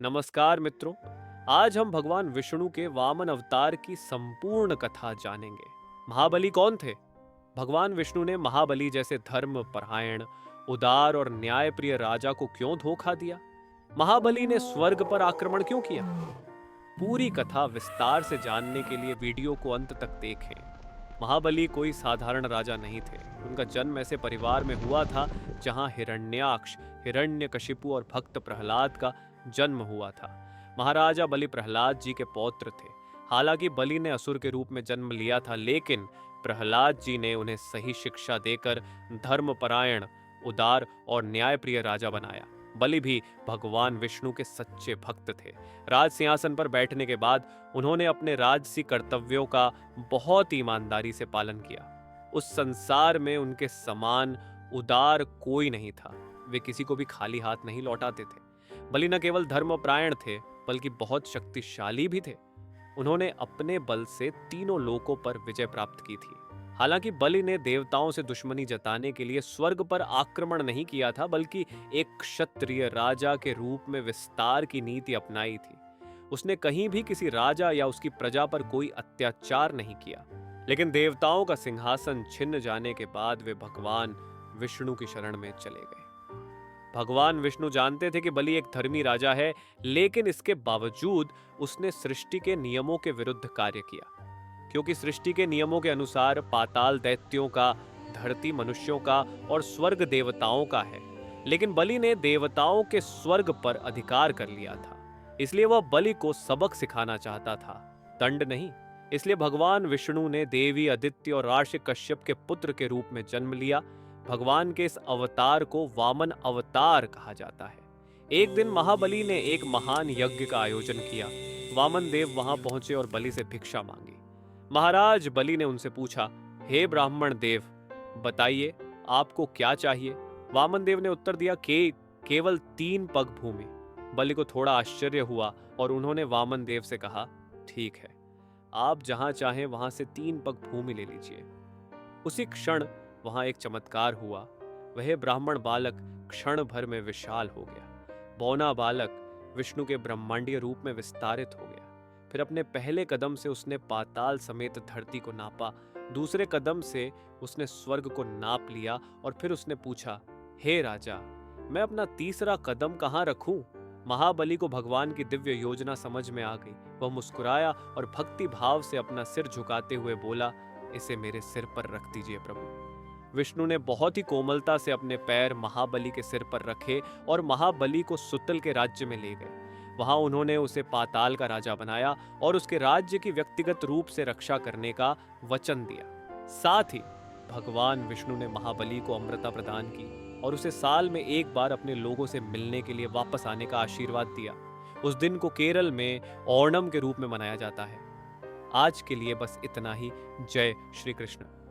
नमस्कार मित्रों। आज हम भगवान विष्णु के वामन अवतार की संपूर्ण कथा जानेंगे। महाबली कौन थे? भगवान विष्णु ने महाबली जैसे धर्म परायण, उदार और न्यायप्रिय राजा को क्यों धोखा दिया? महाबली ने स्वर्ग पर आक्रमण क्यों किया? पूरी कथा विस्तार से जानने के लिए वीडियो को अंत तक देखें। महाबली कोई साधारण राजा नहीं थे। उनका जन्म ऐसे परिवार में हुआ था जहां हिरण्याक्ष, हिरण्यकशिपु और भक्त प्रहलाद का जन्म हुआ था। महाराजा बलि प्रहलाद जी के पौत्र थे। हालांकि बलि ने असुर के रूप में जन्म लिया था, लेकिन प्रहलाद जी ने उन्हें सही शिक्षा देकर धर्मपरायण, उदार और न्यायप्रिय राजा बनाया। बलि भी भगवान विष्णु के सच्चे भक्त थे। राज सिंहासन पर बैठने के बाद उन्होंने अपने राजसी कर्तव्यों का बहुत ईमानदारी से पालन किया। उस संसार में उनके समान उदार कोई नहीं था। वे किसी को भी खाली हाथ नहीं लौटाते थे। बलि न केवल धर्मपरायण थे, बल्कि बहुत शक्तिशाली भी थे। उन्होंने अपने बल से तीनों लोकों पर विजय प्राप्त की थी। हालांकि बलि ने देवताओं से दुश्मनी जताने के लिए स्वर्ग पर आक्रमण नहीं किया था, बल्कि एक क्षत्रिय राजा के रूप में विस्तार की नीति अपनाई थी। उसने कहीं भी किसी राजा या उसकी प्रजा पर कोई अत्याचार नहीं किया। लेकिन देवताओं का सिंहासन छिन्न जाने के बाद वे भगवान विष्णु की शरण में चले गए। भगवान विष्णु जानते थे कि बलि एक धर्मी राजा है, लेकिन इसके बावजूद उसने सृष्टि के नियमों के विरुद्ध कार्य किया। क्योंकि सृष्टि के नियमों के अनुसार पाताल दैत्यों का, धरती मनुष्यों का और स्वर्ग देवताओं का है। लेकिन बलि ने देवताओं के स्वर्ग पर अधिकार कर लिया था। इसलिए वह बलि को सबक सिखाना चाहता था, दंड नहीं। इसलिए भगवान विष्णु ने देवी अदिति और राशि कश्यप के पुत्र के रूप में जन्म लिया। भगवान के इस अवतार को वामन अवतार कहा जाता है। एक दिन महाबली ने एक महान यज्ञ का आयोजन किया। वामन देव वहां पहुंचे और बलि से भिक्षा मांगी। महाराज बलि ने उनसे पूछा, हे ब्राह्मण देव, बताइए आपको क्या चाहिए? वामन देव ने उत्तर दिया कि केवल 3 पग भूमि। बलि को थोड़ा आश्चर्य हुआ और उन्होंने वामन देव से कहा, ठीक है, आप जहां चाहें वहां से 3 पग भूमि ले लीजिए। उसी क्षण वहां एक चमत्कार हुआ। वह ब्राह्मण बालक क्षण भर में विशाल हो गया। बौना बालक विष्णु के ब्रह्मांडीय रूप में विस्तारित हो गया। फिर अपने पहले कदम से उसने पाताल समेत धरती को नापा। दूसरे कदम से उसने स्वर्ग को नाप लिया और फिर उसने पूछा, हे राजा, मैं अपना तीसरा कदम कहां रखूं? महाबली को भगवान की दिव्य योजना समझ में आ गई। वह मुस्कुराया और भक्ति भाव से अपना सिर झुकाते हुए बोला, इसे मेरे सिर पर रख दीजिए प्रभु। विष्णु ने बहुत ही कोमलता से अपने पैर महाबली के सिर पर रखे और महाबली को सुतल के राज्य में ले गए। वहां उन्होंने उसे पाताल का राजा बनाया और उसके राज्य की व्यक्तिगत रूप से रक्षा करने का वचन दिया। साथ ही भगवान विष्णु ने महाबली को अमृता प्रदान की और उसे साल में एक बार अपने लोगों से मिलने के लिए वापस आने का आशीर्वाद दिया। उस दिन को केरल में ओणम के रूप में मनाया जाता है। आज के लिए बस इतना ही। जय श्री कृष्ण।